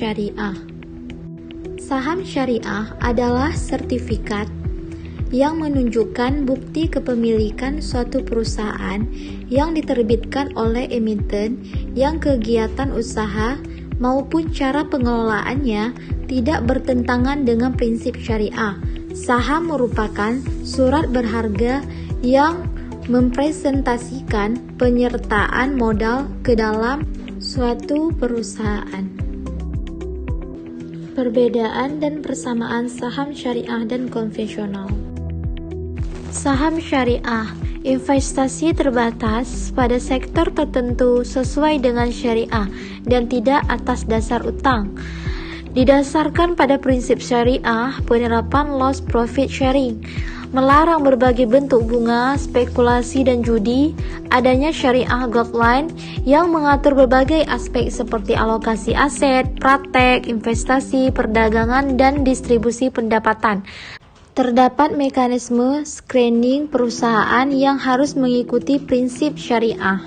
syariah. Saham syariah adalah sertifikat yang menunjukkan bukti kepemilikan suatu perusahaan yang diterbitkan oleh emiten yang kegiatan usaha maupun cara pengelolaannya tidak bertentangan dengan prinsip syariah. Saham merupakan surat berharga yang mempresentasikan penyertaan modal ke dalam suatu perusahaan. Perbedaan dan persamaan saham syariah dan konvensional. Saham syariah, investasi terbatas pada sektor tertentu sesuai dengan syariah dan tidak atas dasar utang. Didasarkan pada prinsip syariah, penerapan loss profit sharing, melarang berbagai bentuk bunga, spekulasi dan judi, adanya syariah guideline yang mengatur berbagai aspek seperti alokasi aset, praktek, investasi, perdagangan, dan distribusi pendapatan. Terdapat mekanisme screening perusahaan yang harus mengikuti prinsip syariah.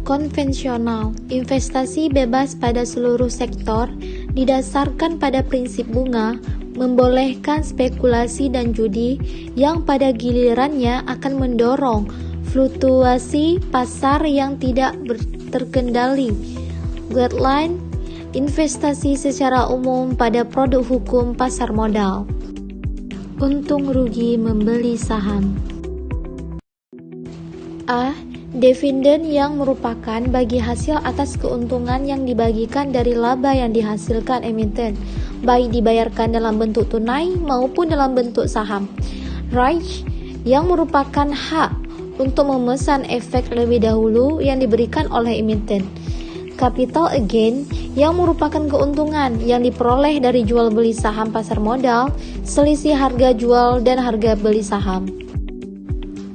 Konvensional, investasi bebas pada seluruh sektor, didasarkan pada prinsip bunga, membolehkan spekulasi dan judi yang pada gilirannya akan mendorong fluktuasi pasar yang tidak terkendali. Guideline investasi secara umum pada produk hukum pasar modal. Untung rugi membeli saham. A. Dividen yang merupakan bagi hasil atas keuntungan yang dibagikan dari laba yang dihasilkan emiten, baik dibayarkan dalam bentuk tunai maupun dalam bentuk saham. Right yang merupakan hak untuk memesan efek lebih dahulu yang diberikan oleh emiten. Capital gain yang merupakan keuntungan yang diperoleh dari jual beli saham pasar modal, selisih harga jual dan harga beli saham.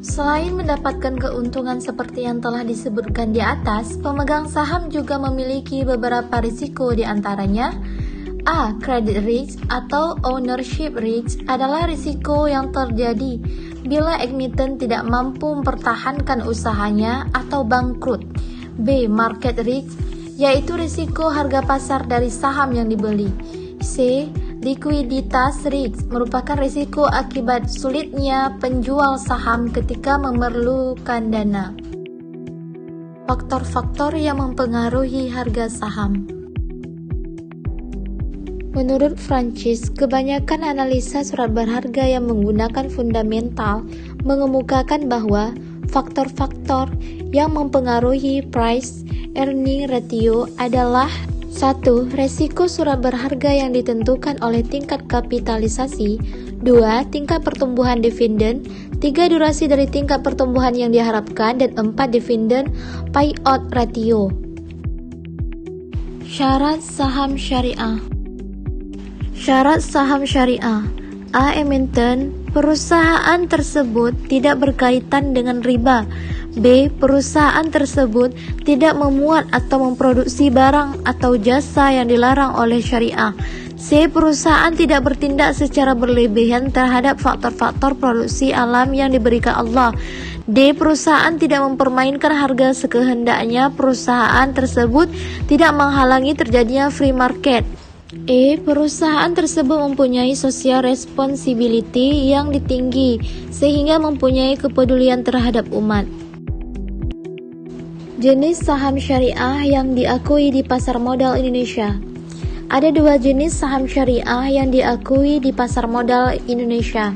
Selain mendapatkan keuntungan seperti yang telah disebutkan di atas, pemegang saham juga memiliki beberapa risiko, di antaranya A. Credit risk atau ownership risk adalah risiko yang terjadi bila emiten tidak mampu mempertahankan usahanya atau bangkrut. B. Market risk, yaitu risiko harga pasar dari saham yang dibeli. C. Likuiditas risk merupakan risiko akibat sulitnya penjual saham ketika memerlukan dana. Faktor-faktor yang mempengaruhi harga saham. Menurut Francis, kebanyakan analisa surat berharga yang menggunakan fundamental mengemukakan bahwa faktor-faktor yang mempengaruhi price earning ratio adalah 1. Resiko surat berharga yang ditentukan oleh tingkat kapitalisasi, 2. Tingkat pertumbuhan dividen, 3. Durasi dari tingkat pertumbuhan yang diharapkan, dan 4. Dividen payout ratio. Syarat saham syariah. Syarat saham syariah. A. Emiten, perusahaan tersebut tidak berkaitan dengan riba. B. Perusahaan tersebut tidak memuat atau memproduksi barang atau jasa yang dilarang oleh syariah. C. Perusahaan tidak bertindak secara berlebihan terhadap faktor-faktor produksi alam yang diberikan Allah. D. Perusahaan tidak mempermainkan harga sekehendaknya. Perusahaan tersebut tidak menghalangi terjadinya free market. E. Perusahaan tersebut mempunyai social responsibility yang tinggi sehingga mempunyai kepedulian terhadap umat. Jenis saham syariah yang diakui di pasar modal Indonesia. Ada 2 jenis saham syariah yang diakui di pasar modal Indonesia.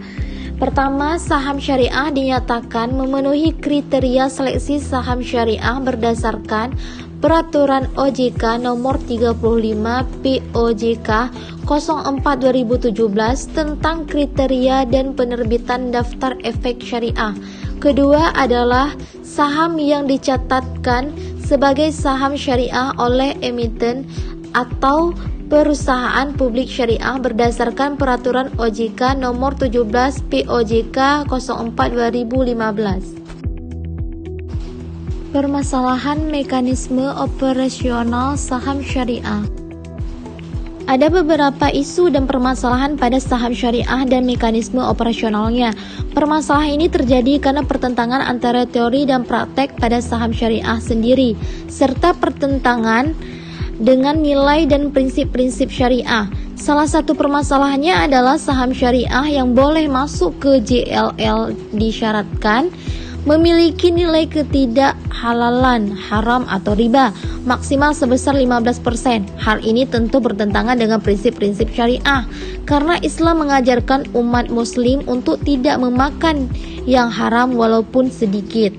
Pertama, saham syariah dinyatakan memenuhi kriteria seleksi saham syariah berdasarkan Peraturan OJK Nomor 35 POJK 04/2017 tentang kriteria dan penerbitan daftar efek syariah. Kedua adalah saham yang dicatatkan sebagai saham syariah oleh emiten atau perusahaan publik syariah berdasarkan Peraturan OJK Nomor 17 POJK 04/2015. Permasalahan mekanisme operasional saham syariah. Ada beberapa isu dan permasalahan pada saham syariah dan mekanisme operasionalnya. Permasalahan ini terjadi karena pertentangan antara teori dan praktek pada saham syariah sendiri, serta pertentangan dengan nilai dan prinsip-prinsip syariah. Salah satu permasalahannya adalah saham syariah yang boleh masuk ke JLL disyaratkan memiliki nilai ketidakhalalan, haram atau riba, maksimal sebesar 15%. Hal ini tentu bertentangan dengan prinsip-prinsip syariah, karena Islam mengajarkan umat muslim untuk tidak memakan yang haram walaupun sedikit.